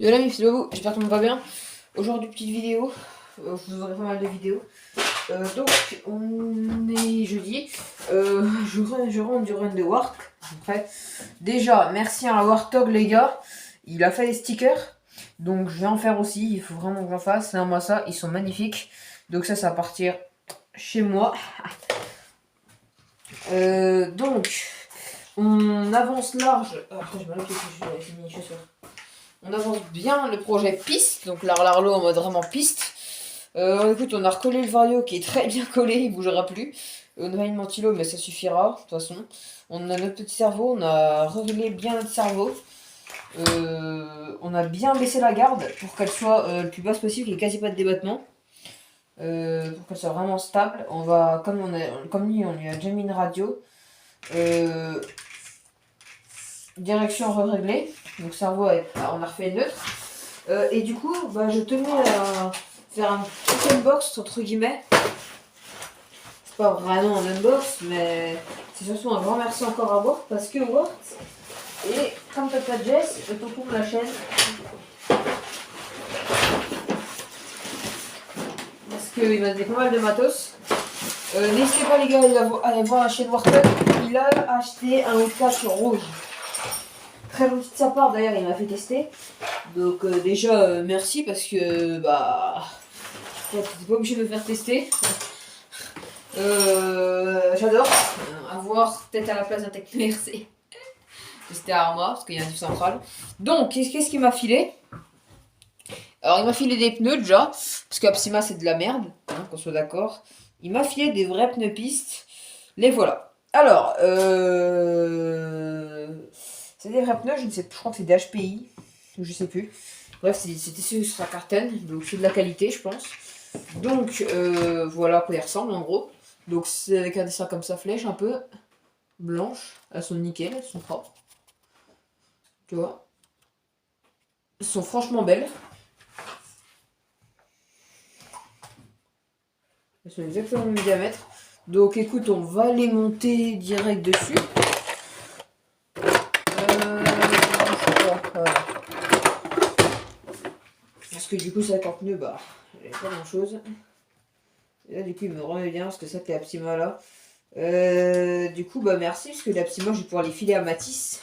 Yo l'ami, c'est Lobo, j'espère que tout le monde va bien. Aujourd'hui, petite vidéo, je vous aurai pas mal de vidéos. Donc, on est jeudi. Je rentre du run de Warp. Après, déjà, merci à Warthog, les gars. Il a fait des stickers. Donc, je vais en faire aussi. Il faut vraiment que j'en fasse. C'est moi ça, ils sont magnifiques. Donc, ça va partir chez moi. Donc, on avance large. Après, je me rappelle que j'ai mis les chaussures. On avance bien le projet piste, donc l'Arlo en mode vraiment piste. Écoute, on a recollé le Vario qui est très bien collé, il bougera plus. On a mis le Mantilo, mais ça suffira, de toute façon. On a notre petit cerveau, on a réglé bien notre cerveau. On a bien baissé la garde pour qu'elle soit le plus basse possible, qu'il n'y ait quasi pas de débattement. Pour qu'elle soit vraiment stable. On va, comme lui, on lui a déjà mis une radio. Direction réglée. Donc cerveau, on a refait neutre. Et du coup, je tenais à faire un petit unbox, entre guillemets. C'est pas vraiment un unbox, mais c'est surtout un grand merci encore à Wart, parce que Wart, et comme Papa Jess, je te tourne la chaîne. Parce qu'il m'a donné pas mal de matos. N'hésitez pas les gars à aller voir la chaîne Warthog. Il a acheté un Outcast rouge. Très gentil de sa part, d'ailleurs, il m'a fait tester. Donc déjà, merci parce que t'es pas obligé de me faire tester. J'adore avoir peut-être à la place d'un Tecno RC. Tester à Arma parce qu'il y a un diff central. Donc qu'est-ce qu'il m'a filé? Alors il m'a filé des pneus déjà parce qu'Apsima c'est de la merde, hein, qu'on soit d'accord. Il m'a filé des vrais pneus pistes. Les voilà. Alors c'est des vrais pneus, je ne sais plus, je crois que c'est des HPI, je sais plus. Bref, c'était sur sa cartaine, donc c'est de la qualité, je pense. Donc voilà à quoi il ressemble en gros. Donc c'est avec un dessin comme ça, flèche un peu blanche. Elles sont nickel, elles sont propres. Tu vois. Elles sont franchement belles. Elles sont exactement le même diamètre. Donc écoute, on va les monter direct dessus. Voilà. Parce que du coup, ça avec pneu, il n'y a pas grand chose. Et là, du coup, il me remet bien parce que ça, t'es Apsima là. Du coup, merci parce que les Apsima, je vais pouvoir les filer à Matisse,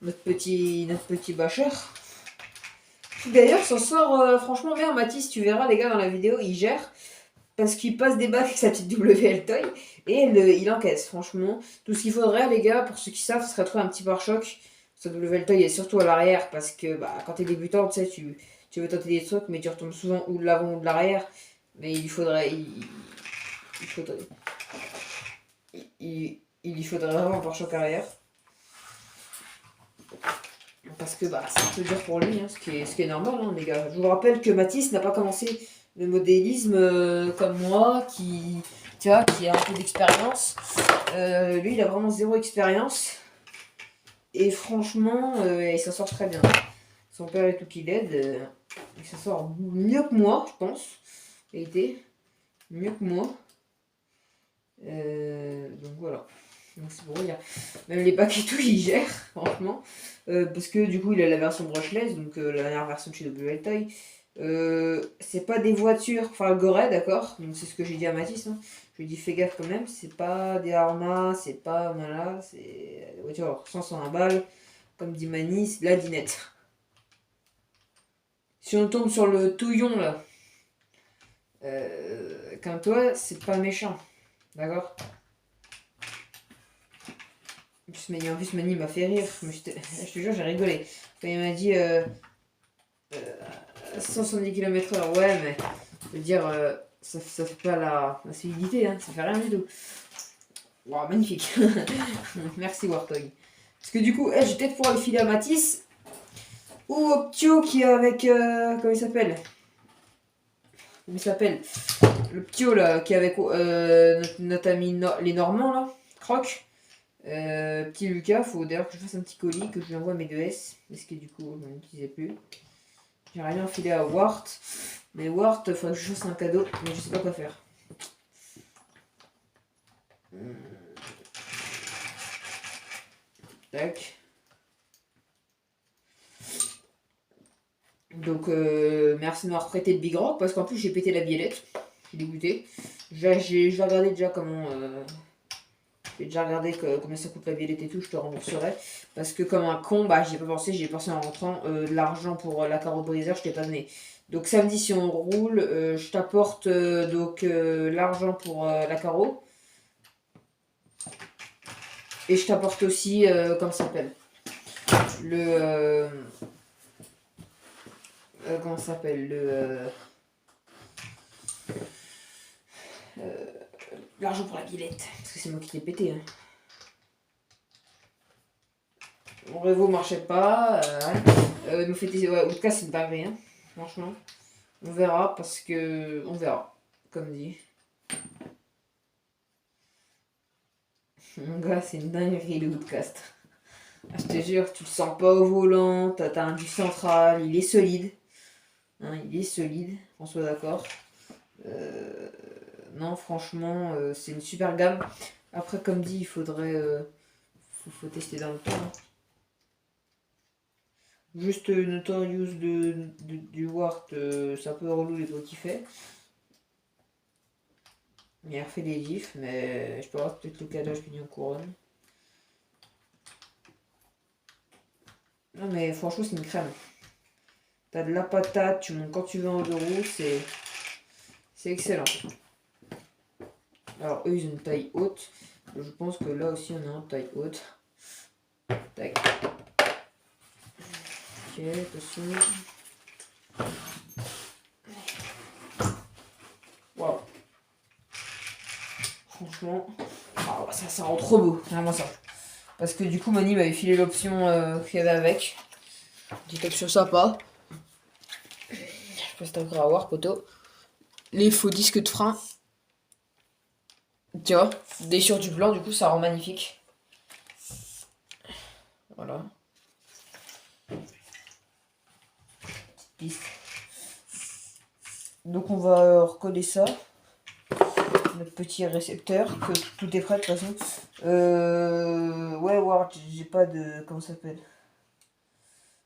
notre petit bâcheur. D'ailleurs, s'en sort franchement bien, Matisse, tu verras les gars dans la vidéo, il gère. Parce qu'il passe des bacs avec sa petite WL Toy et il encaisse, franchement. Tout ce qu'il faudrait, les gars, pour ceux qui savent, ce serait trouver un petit pare-choc. Sa WL Toy est surtout à l'arrière parce que quand t'es débutant, tu sais, tu veux tenter des trucs, mais tu retombes souvent ou de l'avant ou de l'arrière. Mais il faudrait. Il lui faudrait vraiment un pare-choc arrière. Parce que c'est un peu dur pour lui, hein, ce qui est normal, hein, les gars. Je vous rappelle que Mathis n'a pas commencé le modélisme comme moi, qui a un peu d'expérience. Lui, il a vraiment zéro expérience. Et franchement, il s'en sort très bien. Son père et tout qui l'aide, il s'en sort mieux que moi, je pense. Il était mieux que moi. Donc voilà. Donc c'est pour dire. Même les packs et tout, il gère, franchement. Parce que du coup, il a la version brushless, donc la dernière version de chez WLToy. C'est pas des voitures, enfin Goret, d'accord. Donc c'est ce que j'ai dit à Mathis. Hein. Je lui ai dit fais gaffe quand même, c'est pas des Arma, c'est pas voilà, c'est des voitures 101 balles, comme dit Mani, c'est de la dinette. Si on tombe sur le touillon là, comme toi, c'est pas méchant, d'accord. En plus, Mani m'a fait rire, mais je te jure, j'ai rigolé. Quand il m'a dit 170 km/h, ouais, mais je veux dire, ça fait pas la solidité, hein, ça fait rien du tout. Wow, magnifique. Merci Warthog. Parce que du coup, je vais peut-être pouvoir le filer à Matisse ou au Ptio qui est avec. Comment il s'appelle? Comment il s'appelle? Le Ptio là, qui est avec notre ami les Normands là, Croc. Petit Lucas, faut d'ailleurs que je fasse un petit colis, que je lui envoie mes 2S, parce que du coup, je n'en utilisais plus. J'aimerais bien filer à Wart, mais Wart, il faudrait que je fasse un cadeau, mais je sais pas quoi faire. Tac. Donc merci de m'avoir prêté le Big Rock parce qu'en plus j'ai pété la biellette. Je suis dégoûté. J'ai regardé déjà comment. J'ai déjà regardé combien ça coûte la biellette et tout, je te rembourserai. Parce que comme un con, bah j'ai pas pensé, j'ai pensé en rentrant de l'argent pour la carotte briseur, je t'ai pas donné. Donc samedi si on roule, je t'apporte donc l'argent pour la carreau. Et je t'apporte aussi, comment ça s'appelle le comment ça s'appelle euh, l'argent pour la biellette. Parce que c'est moi qui l'ai pété. Hein. Mon réseau marchait pas. Il me fait des... Ouais, en tout cas, c'est une dinguerie. Hein. Franchement. On verra parce que. On verra. Comme dit. Mon gars, c'est une dinguerie le Woodcast. Ah, je te jure, tu le sens pas au volant. T'as un du central. Il est solide. Hein, il est solide. On soit d'accord. Non, franchement, c'est une super gamme. Après, comme dit, il faudrait. Faut tester dans le temps. Hein. Juste Notorious du Wart, c'est un peu relou les doigts qu'il fait. Il a refait des gifs, mais je peux avoir peut-être le calage pignon couronne. Non mais franchement c'est une crème. T'as de la patate, tu montes quand tu veux en deux roues, c'est excellent. Alors eux ils ont une taille haute. Je pense que là aussi on est en taille haute. Tac. Ok, attention. Waouh. Franchement, ça rend trop beau, vraiment ça. Parce que du coup Mani m'avait filé l'option qu'il y avait avec. Petite option sympa. Je sais pas si t'as encore à voir, poteau. Les faux disques de frein. Tu vois, des sur du blanc, du coup ça rend magnifique. Voilà. Petite piste. Donc on va recoller ça. Notre petit récepteur, que tout est prêt de toute façon. Ouais, Ward, j'ai pas de... Comment ça s'appelle?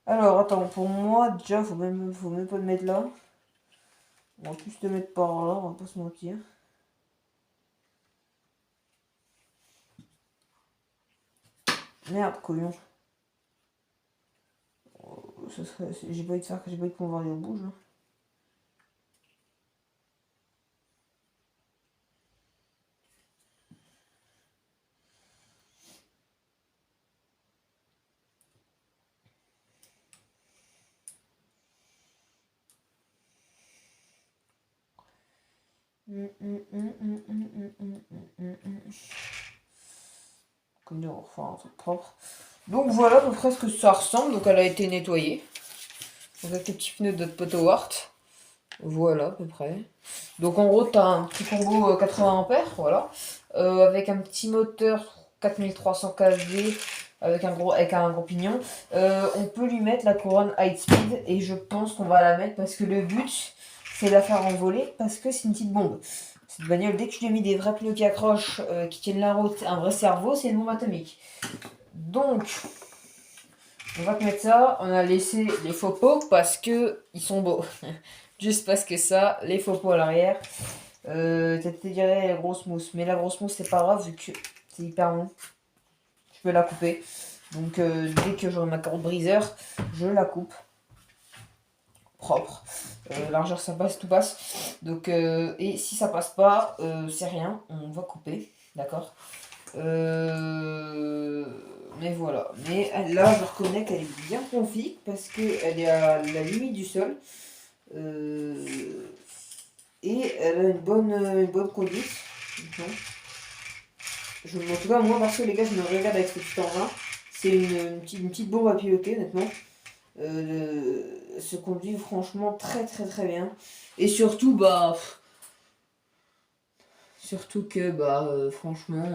Alors, attends, pour moi, déjà, faut même pas le mettre là. On va plus te mettre par là, on va pas se mentir. Merde, couillon. J'ai pas envie de faire que j'ai pas envie qu'on voit les bouge. Hein. Comme on refait un truc propre. Donc voilà à peu près ce que ça ressemble. Donc elle a été nettoyée. Avec les petits pneus de notre poteau Wart. Voilà à peu près. Donc en gros tu as un petit combo 80 ampères. Voilà. Avec un petit moteur 4300 kV. Avec un gros pignon. On peut lui mettre la couronne high speed. Et je pense qu'on va la mettre parce que le but c'est de la faire envoler. Parce que c'est une petite bombe. Cette bagnole, dès que je lui ai mis des vrais pneus qui accrochent, qui tiennent la route, un vrai cerveau, c'est une bombe atomique. Donc, on va te mettre ça. On a laissé les faux pots parce que ils sont beaux. Juste parce que ça, les faux pots à l'arrière. Ça te dirait la grosse mousse. Mais la grosse mousse, c'est pas grave vu que c'est hyper long. Je peux la couper. Donc, dès que j'aurai ma carotte briseur, je la coupe. Propre. Largeur ça passe, tout passe. Donc, et si ça passe pas, c'est rien, on va couper, d'accord. Mais voilà. Mais là, je reconnais qu'elle est bien config parce qu'elle est à la limite du sol. Et elle a une bonne conduite. En tout cas, moi, parce que les gars, je me regarde avec ce petit engin. C'est une petite bombe à piloter, honnêtement. Se conduit franchement très très très bien. Et surtout, franchement,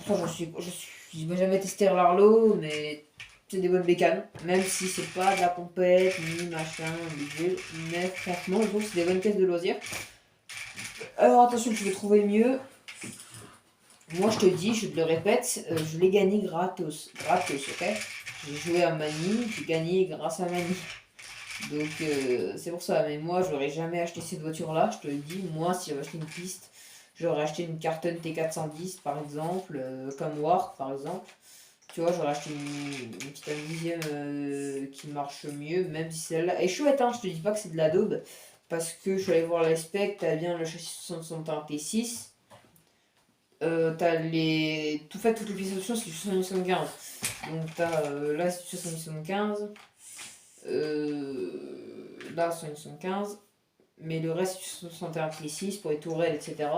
pourtant j'ai jamais testé l'Arlo, mais c'est des bonnes bécanes. Même si c'est pas de la compète, ni machin, bidule. Mais franchement, je trouve que c'est des bonnes caisses de loisirs. Alors attention, tu veux trouver mieux. Moi, je te dis, je te le répète, je l'ai gagné gratos, ok. J'ai joué à Mani, j'ai gagné grâce à Mani. Donc c'est pour ça, mais moi j'aurais jamais acheté cette voiture-là, je te le dis. Moi, si j'avais acheté une piste, j'aurais acheté une Carton T410 par exemple, comme Warp par exemple. Tu vois, j'aurais acheté une petite 1/10 qui marche mieux, même si celle-là est chouette, hein. Je te dis pas que c'est de la daube, parce que je suis allé voir la spec, t'as bien le châssis 6061 T6. T'as tout fait, toutes les pièces d'options, c'est du 7075. Donc t'as là c'est du 7075. Là 7075. Mais le reste c'est du 61 T6 pour les tourelles, etc.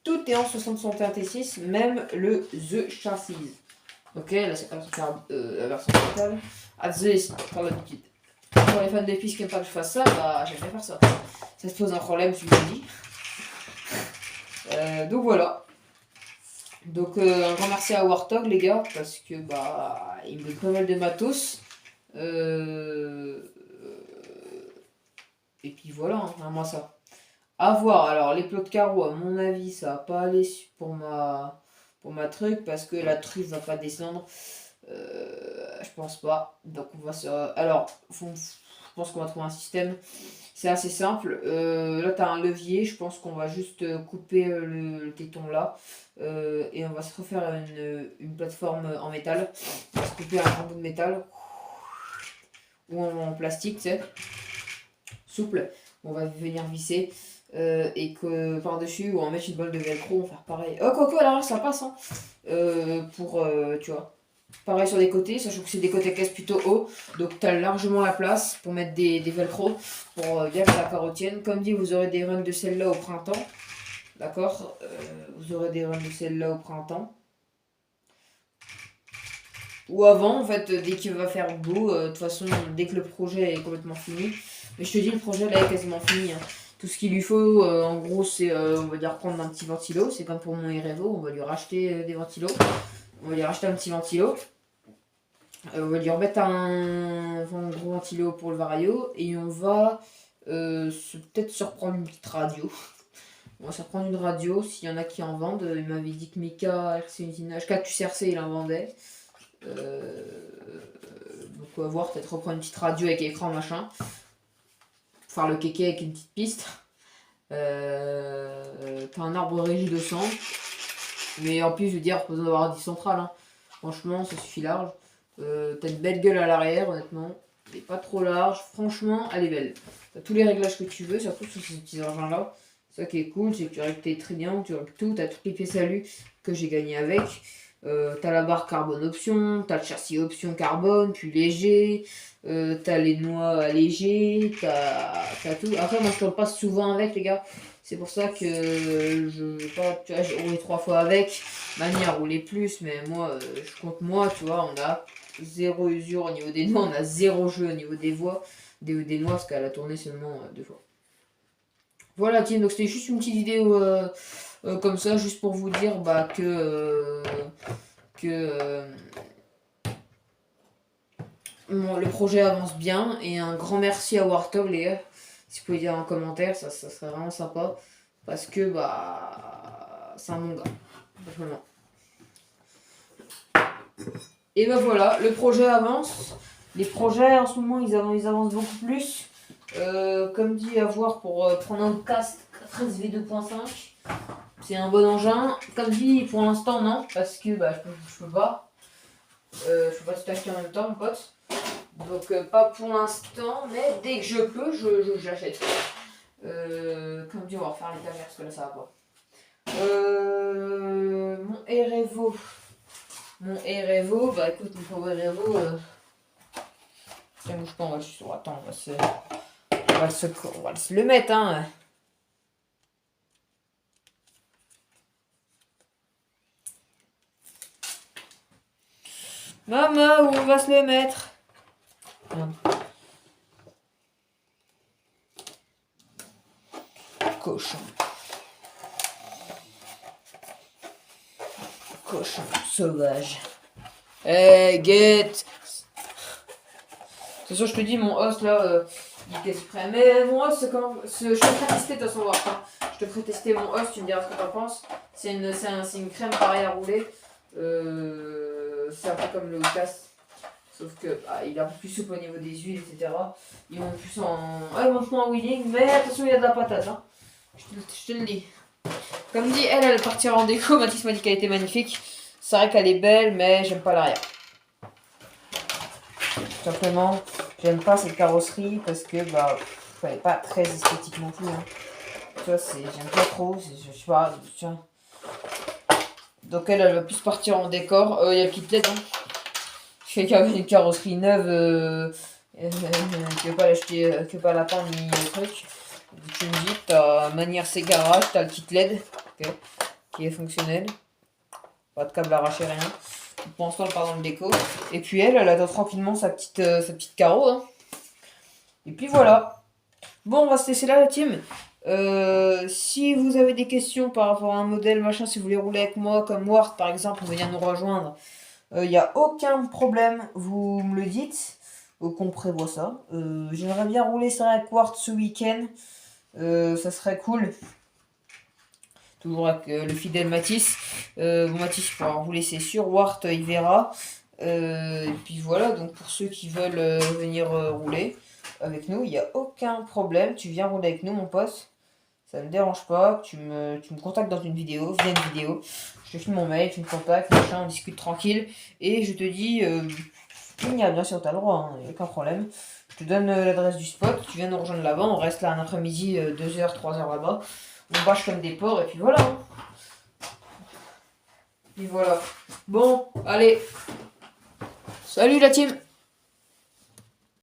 Tout est en 6061 T6, même le The Chassis. Ok, là c'est la version totale. At the list, par l'habitude. Pour les fans des pistes qui n'aiment pas que je fasse ça, bah j'aime bien faire ça. Ça se pose un problème, je vous le dis. Donc voilà. Donc un grand merci à Warthog les gars, parce que bah il me donne pas mal de matos. Et puis voilà, hein, moi ça. À voir, alors les plots de carreaux, à mon avis, ça va pas aller pour ma truc, parce que la truffe va pas descendre. Je pense pas. Donc on va se... Alors, je pense qu'on va trouver un système. C'est assez simple. Là, tu as un levier. Je pense qu'on va juste couper le téton là. Et on va se refaire une plateforme en métal. On va se couper un grand bout de métal. Ou en plastique, tu sais. Souple. On va venir visser. Et que par-dessus, on va mettre une balle de velcro. On va faire pareil. Oh, coco, alors ça passe. Hein. Tu vois. Pareil sur les côtés, sachant que c'est des côtés caisse plutôt haut, donc tu as largement la place pour mettre des velcro pour bien que la carreau tienne. Comme dit, vous aurez des runs de celle-là au printemps, d'accord. Vous aurez des runs de celle-là au printemps. Ou avant, en fait, dès qu'il va faire beau, de toute façon, dès que le projet est complètement fini. Mais je te dis, le projet là est quasiment fini. Hein. Tout ce qu'il lui faut, en gros, c'est, on va dire, prendre un petit ventilo. C'est comme pour mon Erevo, on va lui racheter des ventilos. On va lui racheter un petit ventilo. On va lui remettre un gros ventilo pour le Vario. Et on va peut-être se reprendre une petite radio. On va se reprendre une radio s'il y en a qui en vendent. Il m'avait dit que Mika RC Usinage, Cactus RC, il en vendait. Donc on va voir, peut-être reprendre une petite radio avec écran machin. Faire le kéké avec une petite piste. T'as un arbre régie de sang. Mais en plus, je veux dire, pas besoin d'avoir 10 centrales. Hein. Franchement, ça suffit large. T'as une belle gueule à l'arrière, honnêtement. Elle est pas trop large. Franchement, elle est belle. T'as tous les réglages que tu veux, surtout sur ces petits engins-là. Ça qui est cool, c'est que tu règles tes triangles, tu règles tout. T'as toutes les pièces à lui que j'ai gagné avec. T'as la barre carbone option, t'as le châssis option carbone, plus léger. T'as les noix allégées, t'as tout. Après, moi je tourne pas souvent avec, les gars. C'est pour ça que tu vois, j'ai roulé 3 fois avec. Mani a roulé plus, mais moi, je compte moi, tu vois, on a 0 usure au niveau des noix, on a 0 jeu au niveau des voix, des noix, parce qu'elle a tourné seulement 2 fois. Voilà, tiens, donc c'était juste une petite vidéo comme ça, juste pour vous dire bah, que le projet avance bien. Et un grand merci à Warthog, les gars. Si vous pouvez dire en commentaire, ça serait vraiment sympa. Parce que bah c'est un bon gars. Vraiment. Et ben voilà, le projet avance. Les projets en ce moment ils avancent beaucoup plus. Comme dit, à voir pour prendre un casque 13V2.5. C'est un bon engin. Comme dit, pour l'instant non, parce que bah, je peux pas. Je peux pas tout acheter en même temps, mon pote. Donc pas pour l'instant, mais dès que je peux, j'achète. Comme dit, on va refaire les caméras parce que là ça va pas. Mon Erevo. Bah écoute, mon pauvre Erevo. Ça bouge pas, on va juste. Attends, on va se le mettre, hein. Maman, où on va se le mettre? Cochon. Cochon sauvage. Hey, get. De toute façon, je te dis, mon os là, il est quasi prêt. Mais mon os, c'est comment. Je te ferai tester de toute façon, voir. Je te ferai tester mon os, tu me diras ce que t'en penses. C'est une crème pareille à rouler. C'est un peu comme le casse. Sauf que il est un peu plus souple au niveau des huiles, etc. Ils montent plus en. Ah, ils montent moins en wheeling, mais attention, il y a de la patate. Hein. Je te le dis. Comme dit, elle partira en déco. Mathis m'a dit qu'elle était magnifique. C'est vrai qu'elle est belle, mais j'aime pas l'arrière. Tout simplement, j'aime pas cette carrosserie parce que elle est pas très esthétique non plus. Hein. Tu vois, j'aime pas trop. Je sais pas. Tiens. Donc elle va plus partir en décor. Il y a le kit LED. Hein. Je fais une carrosserie neuve. Tu veux pas l'acheter, tu veux pas la peindre ni le truc. Tu me dis, t'as manière c'est garage, t'as le kit LED okay, qui est fonctionnel. Pas de câble arraché, rien. Pour l'instant, elle part dans le déco. Et puis elle attend tranquillement sa petite carreau. Hein. Et puis voilà. Bon, on va se laisser là, la team. Si vous avez des questions par rapport à un modèle, machin, si vous voulez rouler avec moi, comme Ward par exemple, venir nous rejoindre, il n'y a aucun problème, vous me le dites, qu'on prévoit ça. J'aimerais bien rouler ça avec Ward ce week-end, ça serait cool. Toujours avec le fidèle Mathis. Mathis pourra rouler, c'est sûr. Ward, il verra. Et puis voilà, donc pour ceux qui veulent venir rouler avec nous, il n'y a aucun problème. Tu viens rouler avec nous, mon pote. Ça me dérange pas. Tu me contactes dans une vidéo, via une vidéo. Je te file mon mail, tu me contactes, machin, on discute tranquille. Et je te dis, bien sûr, tu as le droit, il n'y a aucun problème. Je te donne l'adresse du spot, tu viens nous rejoindre là-bas. On reste là un après-midi, 2h, 3h là-bas. On bâche comme des porcs et puis voilà. Hein. Et voilà. Bon, allez. Salut la team!